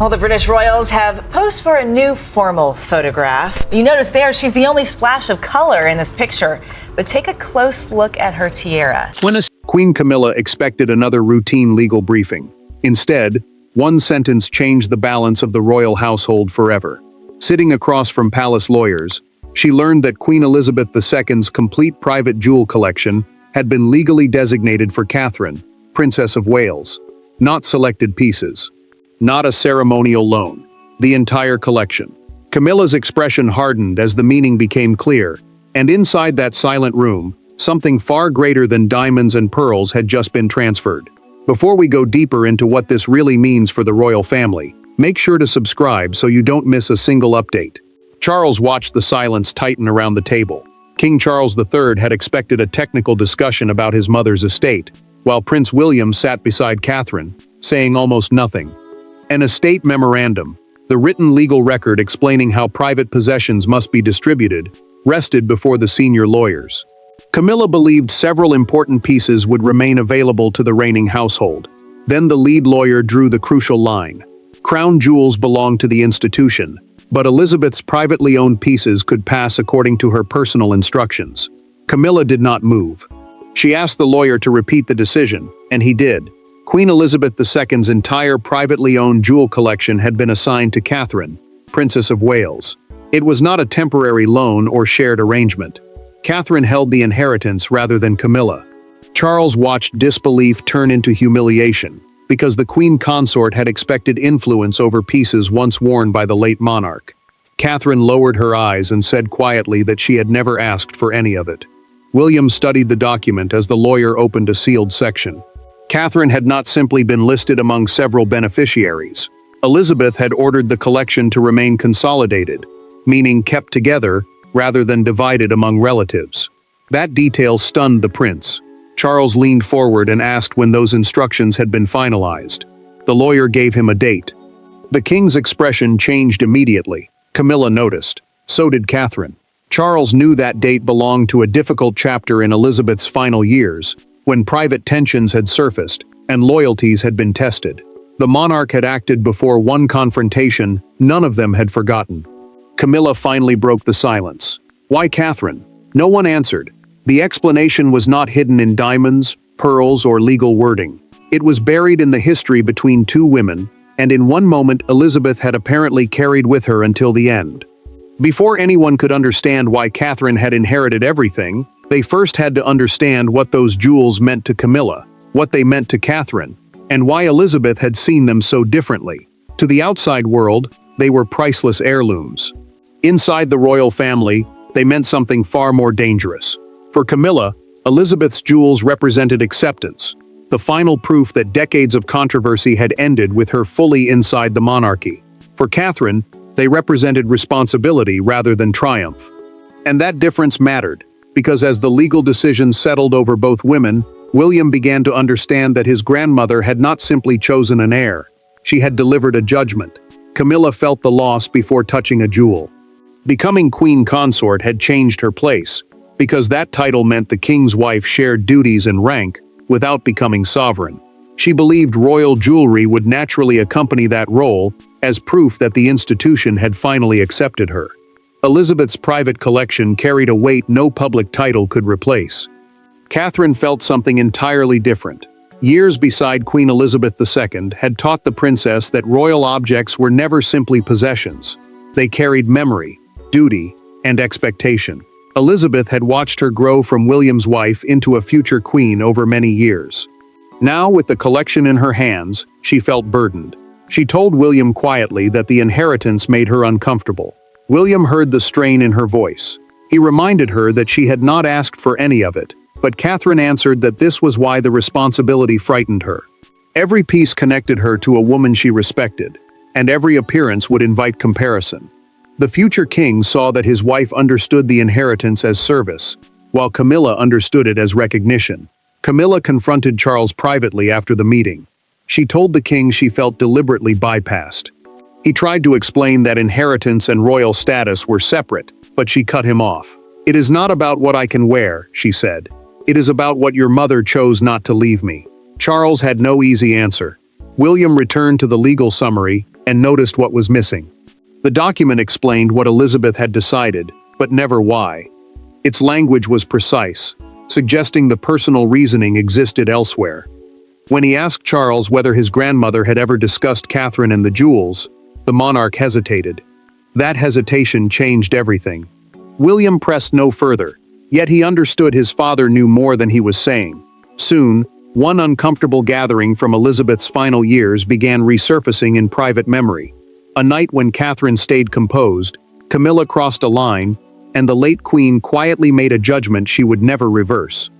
Well, the British royals have posed for a new formal photograph. You notice there she's the only splash of color in this picture. But take a close look at her tiara. Queen Camilla expected another routine legal briefing. Instead, one sentence changed the balance of the royal household forever. Sitting across from palace lawyers, she learned that Queen Elizabeth II's complete private jewel collection had been legally designated for Catherine, Princess of Wales. Not selected pieces. Not a ceremonial loan. The entire collection. Camilla's expression hardened as the meaning became clear, and inside that silent room, something far greater than diamonds and pearls had just been transferred. Before we go deeper into what this really means for the royal family, make sure to subscribe so you don't miss a single update. Charles watched the silence tighten around the table. King Charles III had expected a technical discussion about his mother's estate, while Prince William sat beside Catherine, saying almost nothing. An estate memorandum, the written legal record explaining how private possessions must be distributed, rested before the senior lawyers. Camilla believed several important pieces would remain available to the reigning household. Then the lead lawyer drew the crucial line. Crown jewels belonged to the institution, but Elizabeth's privately owned pieces could pass according to her personal instructions. Camilla did not move. She asked the lawyer to repeat the decision, and he did. Queen Elizabeth II's entire privately owned jewel collection had been assigned to Catherine, Princess of Wales. It was not a temporary loan or shared arrangement. Catherine held the inheritance rather than Camilla. Charles watched disbelief turn into humiliation, because the queen consort had expected influence over pieces once worn by the late monarch. Catherine lowered her eyes and said quietly that she had never asked for any of it. William studied the document as the lawyer opened a sealed section. Catherine had not simply been listed among several beneficiaries. Elizabeth had ordered the collection to remain consolidated, meaning kept together rather than divided among relatives. That detail stunned the prince. Charles leaned forward and asked when those instructions had been finalized. The lawyer gave him a date. The king's expression changed immediately. Camilla noticed. So did Catherine. Charles knew that date belonged to a difficult chapter in Elizabeth's final years, when private tensions had surfaced and loyalties had been tested. The monarch had acted before one confrontation none of them had forgotten. Camilla finally broke the silence. Why Catherine? No one answered. The explanation was not hidden in diamonds, pearls, or legal wording. It was buried in the history between two women, and in one moment Elizabeth had apparently carried with her until the end. Before anyone could understand why Catherine had inherited everything, they first had to understand what those jewels meant to Camilla, what they meant to Catherine, and why Elizabeth had seen them so differently. To the outside world, they were priceless heirlooms. Inside the royal family, they meant something far more dangerous. For Camilla, Elizabeth's jewels represented acceptance, the final proof that decades of controversy had ended with her fully inside the monarchy. For Catherine, they represented responsibility rather than triumph. And that difference mattered, because as the legal decisions settled over both women, William began to understand that his grandmother had not simply chosen an heir. She had delivered a judgment. Camilla felt the loss before touching a jewel. Becoming queen consort had changed her place, because that title meant the king's wife shared duties and rank without becoming sovereign. She believed royal jewelry would naturally accompany that role as proof that the institution had finally accepted her. Elizabeth's private collection carried a weight no public title could replace. Catherine felt something entirely different. Years beside Queen Elizabeth II had taught the princess that royal objects were never simply possessions. They carried memory, duty, and expectation. Elizabeth had watched her grow from William's wife into a future queen over many years. Now, with the collection in her hands, she felt burdened. She told William quietly that the inheritance made her uncomfortable. William heard the strain in her voice. He reminded her that she had not asked for any of it, but Catherine answered that this was why the responsibility frightened her. Every piece connected her to a woman she respected, and every appearance would invite comparison. The future king saw that his wife understood the inheritance as service, while Camilla understood it as recognition. Camilla confronted Charles privately after the meeting. She told the king she felt deliberately bypassed. He tried to explain that inheritance and royal status were separate, but she cut him off. "It is not about what I can wear," she said. "It is about what your mother chose not to leave me." Charles had no easy answer. William returned to the legal summary, and noticed what was missing. The document explained what Elizabeth had decided, but never why. Its language was precise, suggesting the personal reasoning existed elsewhere. When he asked Charles whether his grandmother had ever discussed Catherine and the jewels, the monarch hesitated. That hesitation changed everything. William pressed no further, yet he understood his father knew more than he was saying. Soon, one uncomfortable gathering from Elizabeth's final years began resurfacing in private memory. A night when Catherine stayed composed, Camilla crossed a line, and the late queen quietly made a judgment she would never reverse.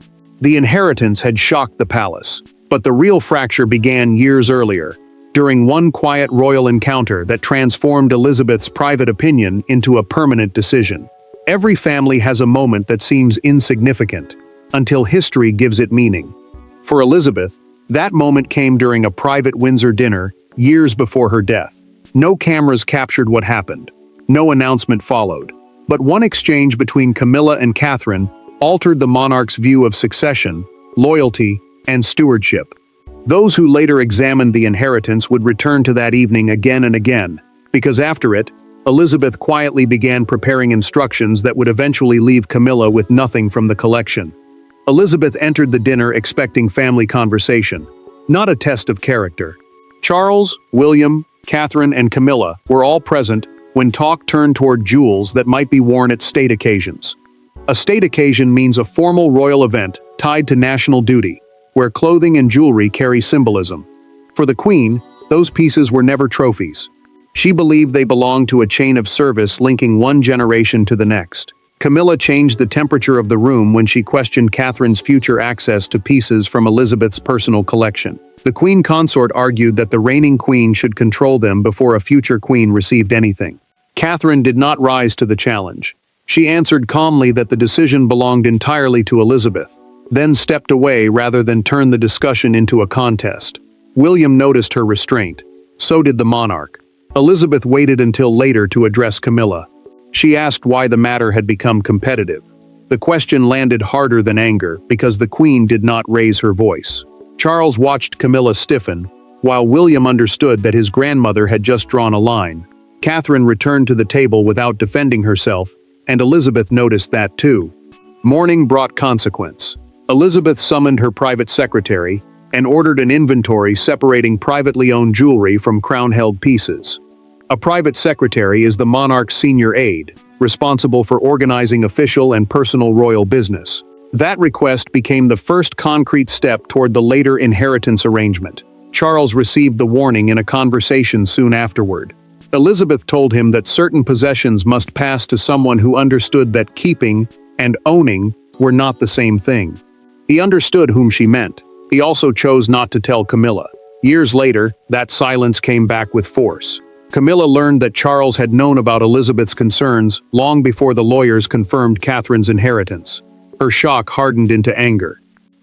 The inheritance had shocked the palace, but the real fracture began years earlier, during one quiet royal encounter that transformed Elizabeth's private opinion into a permanent decision. Every family has a moment that seems insignificant, until history gives it meaning. For Elizabeth, that moment came during a private Windsor dinner, years before her death. No cameras captured what happened. No announcement followed. But one exchange between Camilla and Catherine altered the monarch's view of succession, loyalty, and stewardship. Those who later examined the inheritance would return to that evening again and again, because after it, Elizabeth quietly began preparing instructions that would eventually leave Camilla with nothing from the collection. Elizabeth entered the dinner expecting family conversation, not a test of character. Charles, William, Catherine, and Camilla were all present when talk turned toward jewels that might be worn at state occasions. A state occasion means a formal royal event tied to national duty, where clothing and jewelry carry symbolism. For the Queen, those pieces were never trophies. She believed they belonged to a chain of service linking one generation to the next. Camilla changed the temperature of the room when she questioned Catherine's future access to pieces from Elizabeth's personal collection. The Queen Consort argued that the reigning queen should control them before a future queen received anything. Catherine did not rise to the challenge. She answered calmly that the decision belonged entirely to Elizabeth, then stepped away rather than turn the discussion into a contest. William noticed her restraint. So did the monarch. Elizabeth waited until later to address Camilla. She asked why the matter had become competitive. The question landed harder than anger because the Queen did not raise her voice. Charles watched Camilla stiffen, while William understood that his grandmother had just drawn a line. Catherine returned to the table without defending herself, and Elizabeth noticed that too. Mourning brought consequence. Elizabeth summoned her private secretary and ordered an inventory separating privately owned jewelry from crown-held pieces. A private secretary is the monarch's senior aide, responsible for organizing official and personal royal business. That request became the first concrete step toward the later inheritance arrangement. Charles received the warning in a conversation soon afterward. Elizabeth told him that certain possessions must pass to someone who understood that keeping and owning were not the same thing. He understood whom she meant. He also chose not to tell Camilla. Years later, that silence came back with force. Camilla learned that Charles had known about Elizabeth's concerns long before the lawyers confirmed Catherine's inheritance. Her shock hardened into anger.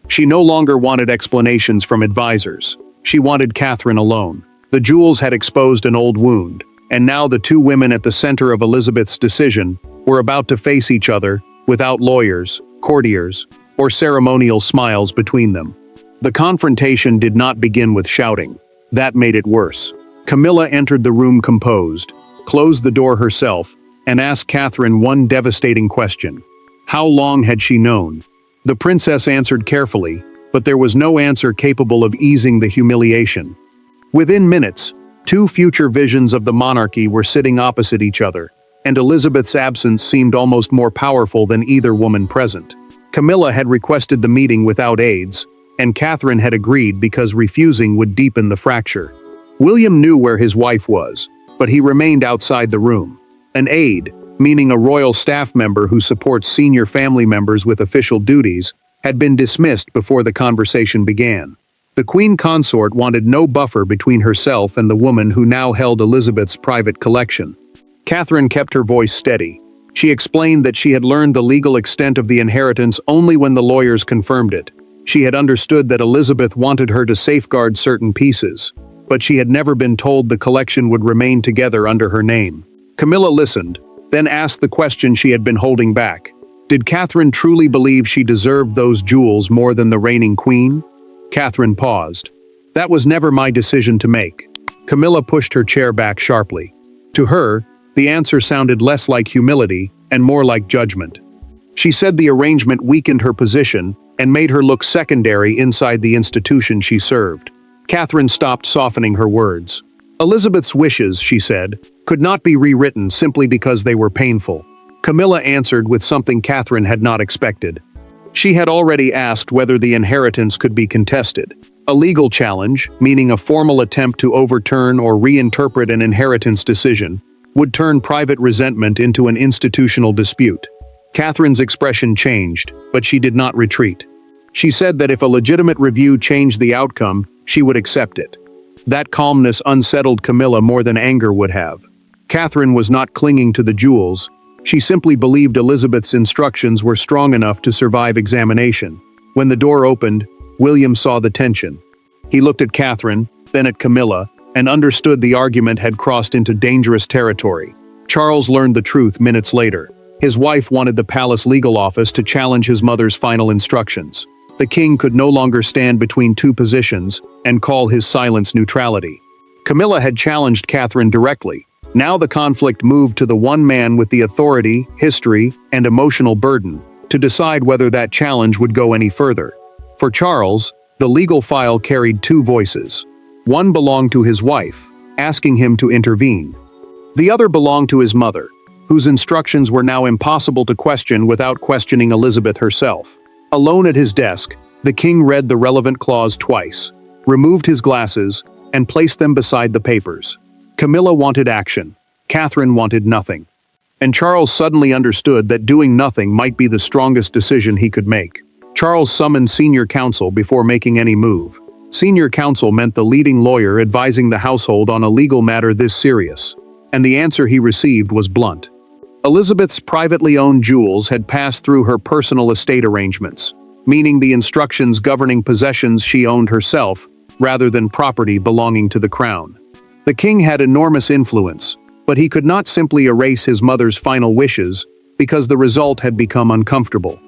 She no longer wanted explanations from advisors. She wanted Catherine alone. The jewels had exposed an old wound, and now the two women at the center of Elizabeth's decision were about to face each other without lawyers, courtiers, or ceremonial smiles between them. The confrontation did not begin with shouting. That made it worse. Camilla entered the room composed, closed the door herself, and asked Catherine one devastating question. How long had she known? The princess answered carefully, but there was no answer capable of easing the humiliation. Within minutes, two future visions of the monarchy were sitting opposite each other, and Elizabeth's absence seemed almost more powerful than either woman present. Camilla had requested the meeting without aides, and Catherine had agreed because refusing would deepen the fracture. William knew where his wife was, but he remained outside the room. An aide, meaning a royal staff member who supports senior family members with official duties, had been dismissed before the conversation began. The Queen Consort wanted no buffer between herself and the woman who now held Elizabeth's private collection. Catherine kept her voice steady. She explained that she had learned the legal extent of the inheritance only when the lawyers confirmed it. She had understood that Elizabeth wanted her to safeguard certain pieces, but she had never been told the collection would remain together under her name. Camilla listened, then asked the question she had been holding back. Did Catherine truly believe she deserved those jewels more than the reigning queen? Catherine paused. That was never my decision to make. Camilla pushed her chair back sharply. To her, the answer sounded less like humility and more like judgment. She said the arrangement weakened her position and made her look secondary inside the institution she served. Catherine stopped softening her words. Elizabeth's wishes, she said, could not be rewritten simply because they were painful. Camilla answered with something Catherine had not expected. She had already asked whether the inheritance could be contested. A legal challenge, meaning a formal attempt to overturn or reinterpret an inheritance decision, would turn private resentment into an institutional dispute. Catherine's expression changed, but she did not retreat. She said that if a legitimate review changed the outcome, she would accept it. That calmness unsettled Camilla more than anger would have. Catherine was not clinging to the jewels. She simply believed Elizabeth's instructions were strong enough to survive examination. When the door opened, William saw the tension. He looked at Catherine, then at Camilla, and understood the argument had crossed into dangerous territory. Charles learned the truth minutes later. His wife wanted the palace legal office to challenge his mother's final instructions. The king could no longer stand between two positions and call his silence neutrality. Camilla had challenged Catherine directly. Now the conflict moved to the one man with the authority, history, and emotional burden to decide whether that challenge would go any further. For Charles, the legal file carried two voices. One belonged to his wife, asking him to intervene. The other belonged to his mother, whose instructions were now impossible to question without questioning Elizabeth herself. Alone at his desk, the king read the relevant clause twice, removed his glasses, and placed them beside the papers. Camilla wanted action. Catherine wanted nothing. And Charles suddenly understood that doing nothing might be the strongest decision he could make. Charles summoned senior counsel before making any move. Senior counsel meant the leading lawyer advising the household on a legal matter this serious. And the answer he received was blunt. Elizabeth's privately owned jewels had passed through her personal estate arrangements, meaning the instructions governing possessions she owned herself, rather than property belonging to the crown. The king had enormous influence, but he could not simply erase his mother's final wishes because the result had become uncomfortable.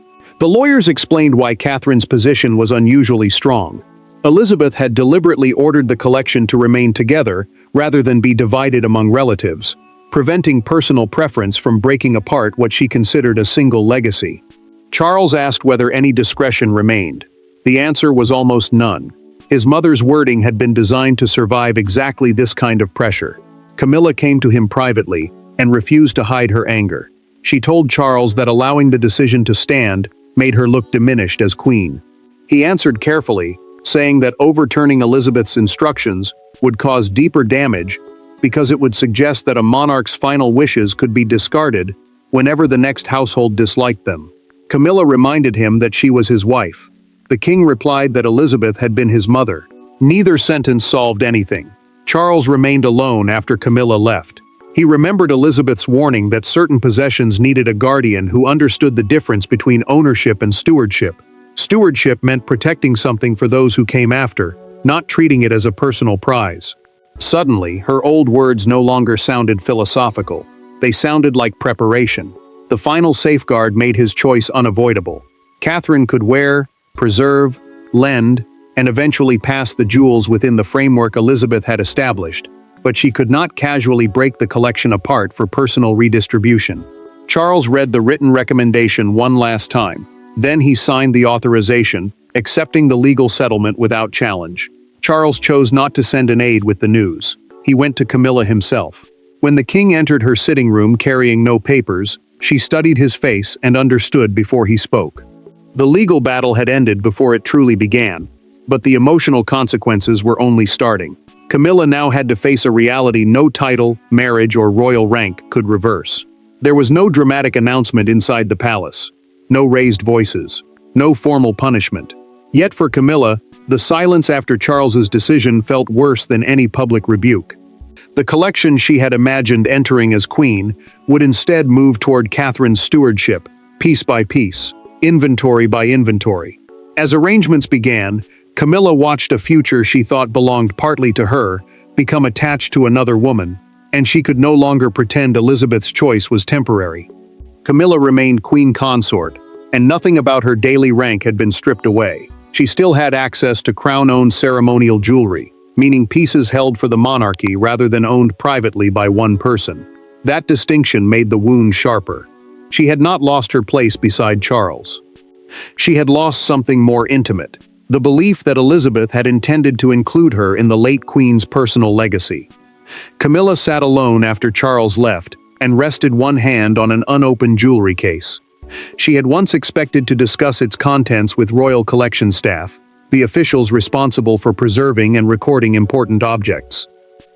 The lawyers explained why Catherine's position was unusually strong. Elizabeth had deliberately ordered the collection to remain together rather than be divided among relatives, preventing personal preference from breaking apart what she considered a single legacy. Charles asked whether any discretion remained. The answer was almost none. His mother's wording had been designed to survive exactly this kind of pressure. Camilla came to him privately and refused to hide her anger. She told Charles that allowing the decision to stand made her look diminished as queen. He answered carefully, saying that overturning Elizabeth's instructions would cause deeper damage because it would suggest that a monarch's final wishes could be discarded whenever the next household disliked them. Camilla reminded him that she was his wife. The king replied that Elizabeth had been his mother. Neither sentence solved anything. Charles remained alone after Camilla left. He remembered Elizabeth's warning that certain possessions needed a guardian who understood the difference between ownership and stewardship. Stewardship meant protecting something for those who came after, not treating it as a personal prize. Suddenly, her old words no longer sounded philosophical. They sounded like preparation. The final safeguard made his choice unavoidable. Catherine could wear, preserve, lend, and eventually pass the jewels within the framework Elizabeth had established, but she could not casually break the collection apart for personal redistribution. Charles read the written recommendation one last time. Then he signed the authorization, accepting the legal settlement without challenge. Charles chose not to send an aide with the news. He went to Camilla himself. When the king entered her sitting room carrying no papers, she studied his face and understood before he spoke. The legal battle had ended before it truly began, but the emotional consequences were only starting. Camilla now had to face a reality no title, marriage, or royal rank could reverse. There was no dramatic announcement inside the palace, no raised voices, no formal punishment. Yet for Camilla, the silence after Charles's decision felt worse than any public rebuke. The collection she had imagined entering as queen would instead move toward Catherine's stewardship, piece by piece, inventory by inventory. As arrangements began, Camilla watched a future she thought belonged partly to her become attached to another woman, and she could no longer pretend Elizabeth's choice was temporary. Camilla remained queen consort, and nothing about her daily rank had been stripped away. She still had access to crown-owned ceremonial jewelry, meaning pieces held for the monarchy rather than owned privately by one person. That distinction made the wound sharper. She had not lost her place beside Charles. She had lost something more intimate, the belief that Elizabeth had intended to include her in the late Queen's personal legacy. Camilla sat alone after Charles left and rested one hand on an unopened jewelry case. She had once expected to discuss its contents with royal collection staff, the officials responsible for preserving and recording important objects.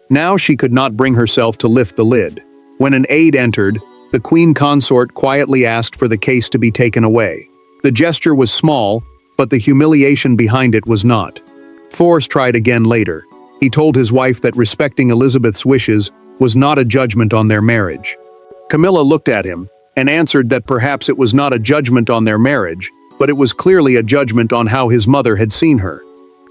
Now she could not bring herself to lift the lid. When an aide entered, the Queen consort quietly asked for the case to be taken away. The gesture was small, but the humiliation behind it was not. Force tried again later. He told his wife that respecting Elizabeth's wishes was not a judgment on their marriage. Camilla looked at him and answered that perhaps it was not a judgment on their marriage, but it was clearly a judgment on how his mother had seen her.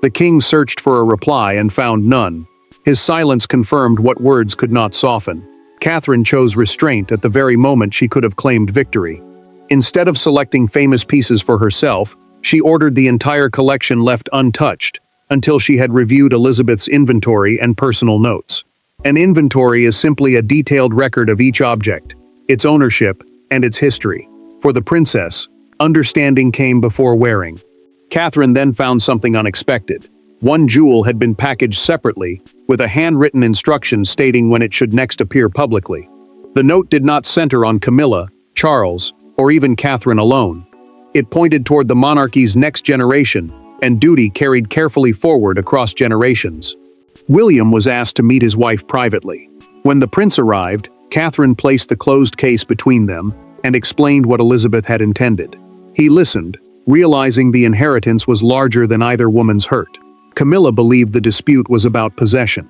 The king searched for a reply and found none. His silence confirmed what words could not soften. Catherine chose restraint at the very moment she could have claimed victory. Instead of selecting famous pieces for herself, she ordered the entire collection left untouched until she had reviewed Elizabeth's inventory and personal notes. An inventory is simply a detailed record of each object, its ownership, and its history. For the princess, understanding came before wearing. Catherine then found something unexpected. One jewel had been packaged separately, with a handwritten instruction stating when it should next appear publicly. The note did not center on Camilla, Charles, or even Catherine alone. It pointed toward the monarchy's next generation, and duty carried carefully forward across generations. William was asked to meet his wife privately. When the prince arrived, Catherine placed the closed case between them and explained what Elizabeth had intended. He listened, realizing the inheritance was larger than either woman's hurt. Camilla believed the dispute was about possession.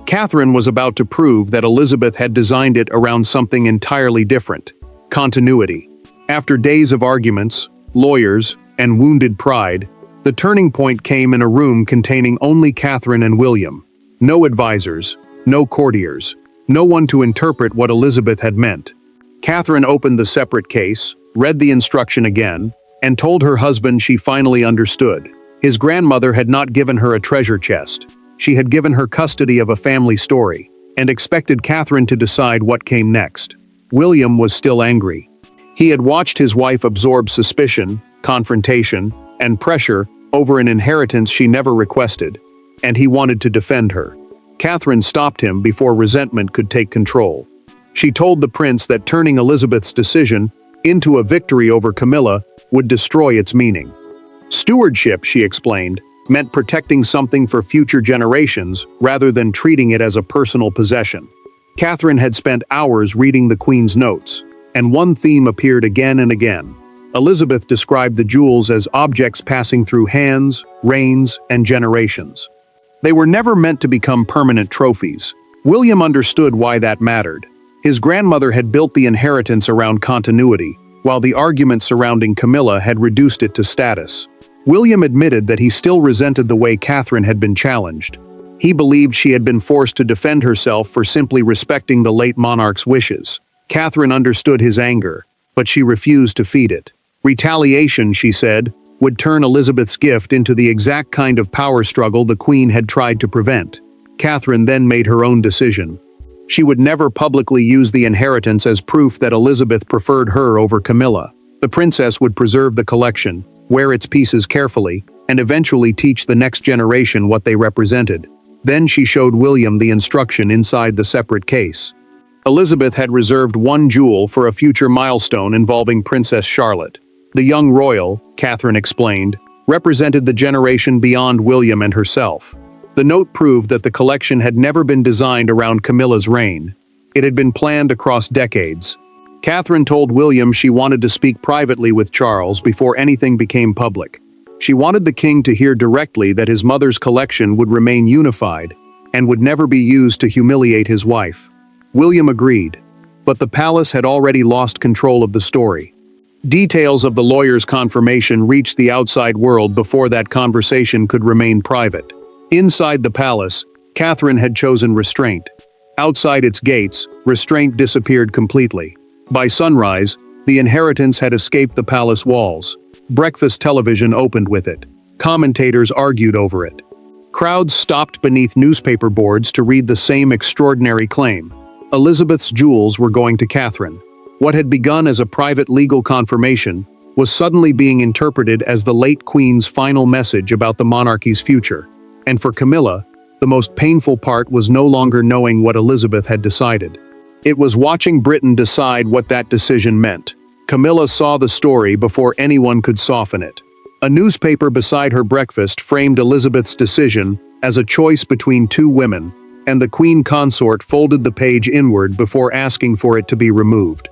Catherine was about to prove that Elizabeth had designed it around something entirely different: continuity. After days of arguments, lawyers, and wounded pride, the turning point came in a room containing only Catherine and William. No advisors, no courtiers, no one to interpret what Elizabeth had meant. Catherine opened the separate case, read the instruction again, and told her husband she finally understood. His grandmother had not given her a treasure chest. She had given her custody of a family story, and expected Catherine to decide what came next. William was still angry. He had watched his wife absorb suspicion, confrontation, and pressure over an inheritance she never requested, and he wanted to defend her. Catherine stopped him before resentment could take control. She told the prince that turning Elizabeth's decision into a victory over Camilla would destroy its meaning. Stewardship, she explained, meant protecting something for future generations rather than treating it as a personal possession. Catherine had spent hours reading the Queen's notes, and one theme appeared again and again. Elizabeth described the jewels as objects passing through hands, reigns, and generations. They were never meant to become permanent trophies. William understood why that mattered. His grandmother had built the inheritance around continuity, while the argument surrounding Camilla had reduced it to status. William admitted that he still resented the way Catherine had been challenged. He believed she had been forced to defend herself for simply respecting the late monarch's wishes. Catherine understood his anger, but she refused to feed it. Retaliation, she said, would turn Elizabeth's gift into the exact kind of power struggle the Queen had tried to prevent. Catherine then made her own decision. She would never publicly use the inheritance as proof that Elizabeth preferred her over Camilla. The princess would preserve the collection, wear its pieces carefully, and eventually teach the next generation what they represented. Then she showed William the instruction inside the separate case. Elizabeth had reserved one jewel for a future milestone involving Princess Charlotte. The young royal, Catherine explained, represented the generation beyond William and herself. The note proved that the collection had never been designed around Camilla's reign. It had been planned across decades. Catherine told William she wanted to speak privately with Charles before anything became public. She wanted the king to hear directly that his mother's collection would remain unified and would never be used to humiliate his wife. William agreed, but the palace had already lost control of the story. Details of the lawyer's confirmation reached the outside world before that conversation could remain private. Inside the palace, Catherine had chosen restraint. Outside its gates, restraint disappeared completely. By sunrise, the inheritance had escaped the palace walls. Breakfast television opened with it. Commentators argued over it. Crowds stopped beneath newspaper boards to read the same extraordinary claim. Elizabeth's jewels were going to Catherine. What had begun as a private legal confirmation was suddenly being interpreted as the late Queen's final message about the monarchy's future. And for Camilla, the most painful part was no longer knowing what Elizabeth had decided. It was watching Britain decide what that decision meant. Camilla saw the story before anyone could soften it. A newspaper beside her breakfast framed Elizabeth's decision as a choice between two women, and the Queen consort folded the page inward before asking for it to be removed.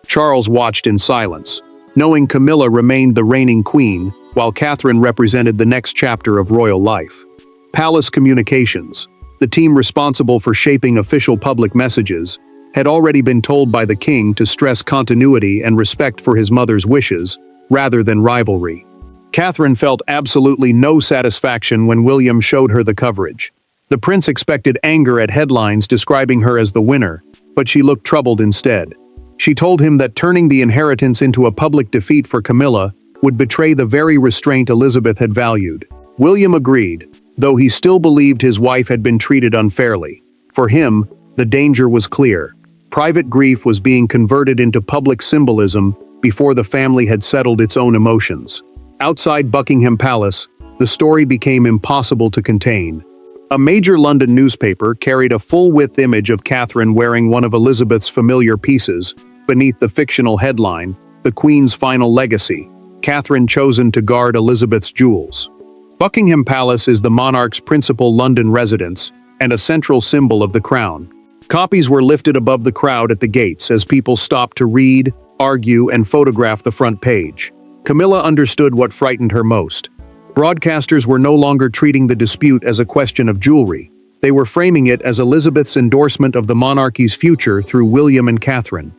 Charles watched in silence, knowing Camilla remained the reigning queen, while Catherine represented the next chapter of royal life. Palace Communications, the team responsible for shaping official public messages, had already been told by the king to stress continuity and respect for his mother's wishes, rather than rivalry. Catherine felt absolutely no satisfaction when William showed her the coverage. The prince expected anger at headlines describing her as the winner, but she looked troubled instead. She told him that turning the inheritance into a public defeat for Camilla would betray the very restraint Elizabeth had valued. William agreed, though he still believed his wife had been treated unfairly. For him, the danger was clear. Private grief was being converted into public symbolism before the family had settled its own emotions. Outside Buckingham Palace, the story became impossible to contain. A major London newspaper carried a full-width image of Catherine wearing one of Elizabeth's familiar pieces, beneath the fictional headline, "The Queen's Final Legacy, Catherine chosen to guard Elizabeth's jewels." Buckingham Palace is the monarch's principal London residence and a central symbol of the crown. Copies were lifted above the crowd at the gates as people stopped to read, argue, and photograph the front page. Camilla understood what frightened her most. Broadcasters were no longer treating the dispute as a question of jewelry. They were framing it as Elizabeth's endorsement of the monarchy's future through William and Catherine.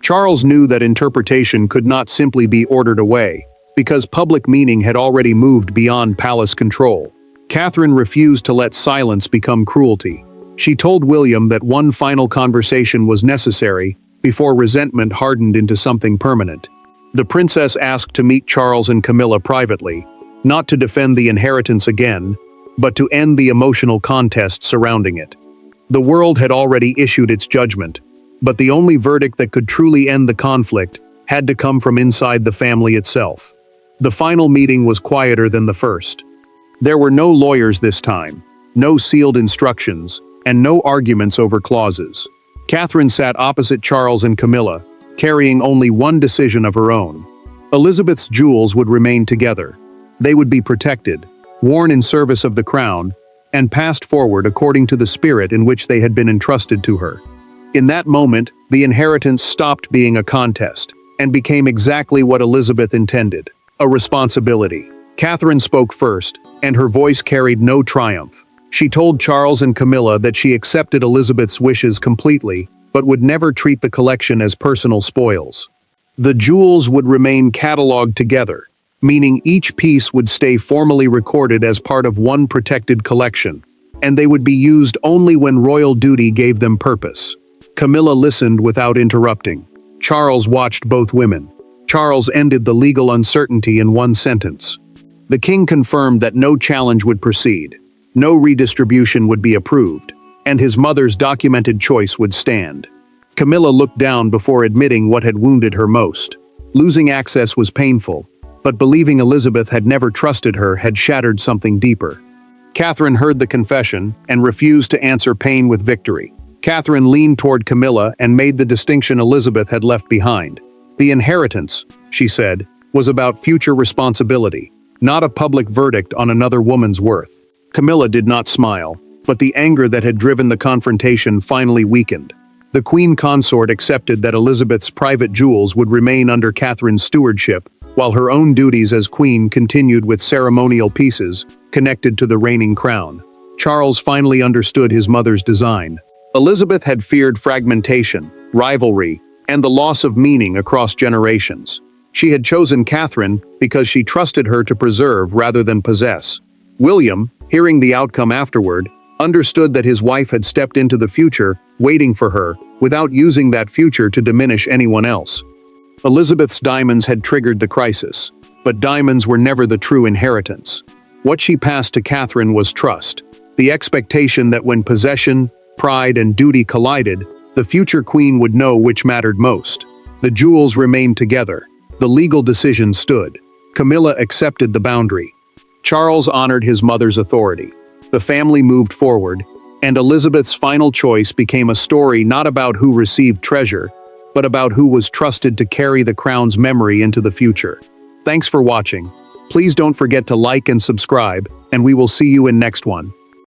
Charles knew that interpretation could not simply be ordered away, because public meaning had already moved beyond palace control. Catherine refused to let silence become cruelty. She told William that one final conversation was necessary before resentment hardened into something permanent. The princess asked to meet Charles and Camilla privately, not to defend the inheritance again, but to end the emotional contest surrounding it. The world had already issued its judgment, but the only verdict that could truly end the conflict had to come from inside the family itself. The final meeting was quieter than the first. There were no lawyers this time, no sealed instructions, and no arguments over clauses. Catherine sat opposite Charles and Camilla, carrying only one decision of her own. Elizabeth's jewels would remain together. They would be protected, worn in service of the crown, and passed forward according to the spirit in which they had been entrusted to her. In that moment, the inheritance stopped being a contest, and became exactly what Elizabeth intended, a responsibility. Catherine spoke first, and her voice carried no triumph. She told Charles and Camilla that she accepted Elizabeth's wishes completely, but would never treat the collection as personal spoils. The jewels would remain catalogued together, meaning each piece would stay formally recorded as part of one protected collection, and they would be used only when royal duty gave them purpose. Camilla listened without interrupting. Charles watched both women. Charles ended the legal uncertainty in one sentence. The king confirmed that no challenge would proceed, no redistribution would be approved, and his mother's documented choice would stand. Camilla looked down before admitting what had wounded her most. Losing access was painful, but believing Elizabeth had never trusted her had shattered something deeper. Catherine heard the confession and refused to answer pain with victory. Catherine leaned toward Camilla and made the distinction Elizabeth had left behind. The inheritance, she said, was about future responsibility, not a public verdict on another woman's worth. Camilla did not smile, but the anger that had driven the confrontation finally weakened. The Queen consort accepted that Elizabeth's private jewels would remain under Catherine's stewardship, while her own duties as queen continued with ceremonial pieces connected to the reigning crown. Charles finally understood his mother's design. Elizabeth had feared fragmentation, rivalry, and the loss of meaning across generations. She had chosen Catherine because she trusted her to preserve rather than possess. William, hearing the outcome afterward, understood that his wife had stepped into the future, waiting for her, without using that future to diminish anyone else. Elizabeth's diamonds had triggered the crisis, but diamonds were never the true inheritance. What she passed to Catherine was trust, the expectation that when possession, pride, and duty collided, the future queen would know which mattered most. The jewels remained together. The legal decision stood. Camilla accepted the boundary. Charles honored his mother's authority. The family moved forward, and Elizabeth's final choice became a story not about who received treasure, but about who was trusted to carry the crown's memory into the future. Thanks for watching. Please don't forget to like and subscribe, and we will see you in next one.